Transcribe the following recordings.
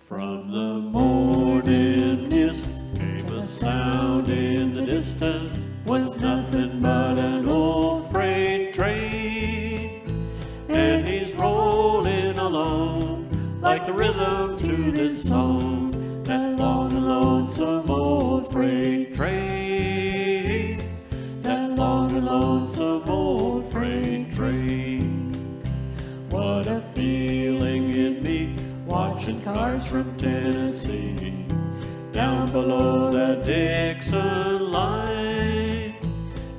From the morning mist came a sound in the distance, was nothing but an old freight train. And he's rolling along like the rhythm to this song, that long and lonesome old freight train, that long and lonesome old freight train. What a feeling it'd be watching cars from Tennessee down below the Dixon line,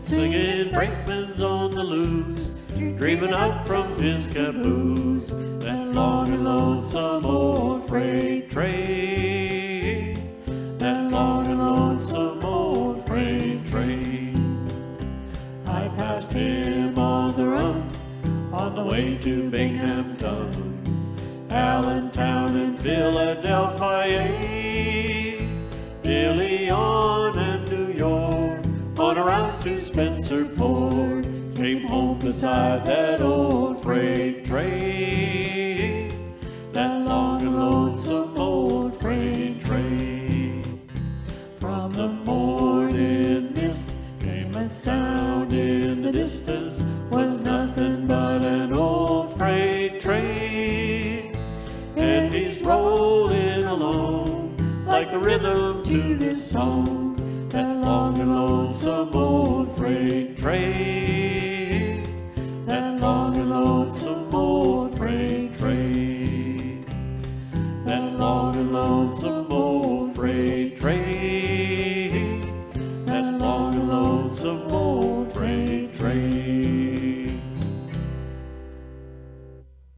singing brakeman's on the loose, dreaming up from his caboose, that long and lonesome old freight train, that long and lonesome old freight train. I passed him on the run on the way to Binghamton, Allentown and Philadelphia, Ilion and New York, on around to Spencerport, came home beside that old freight train, that long and lonesome old freight train. From the morning mist came a sound in the distance, was nothing but an old freight train. And he's rolling along like the rhythm to this song, that long and lonesome old freight train.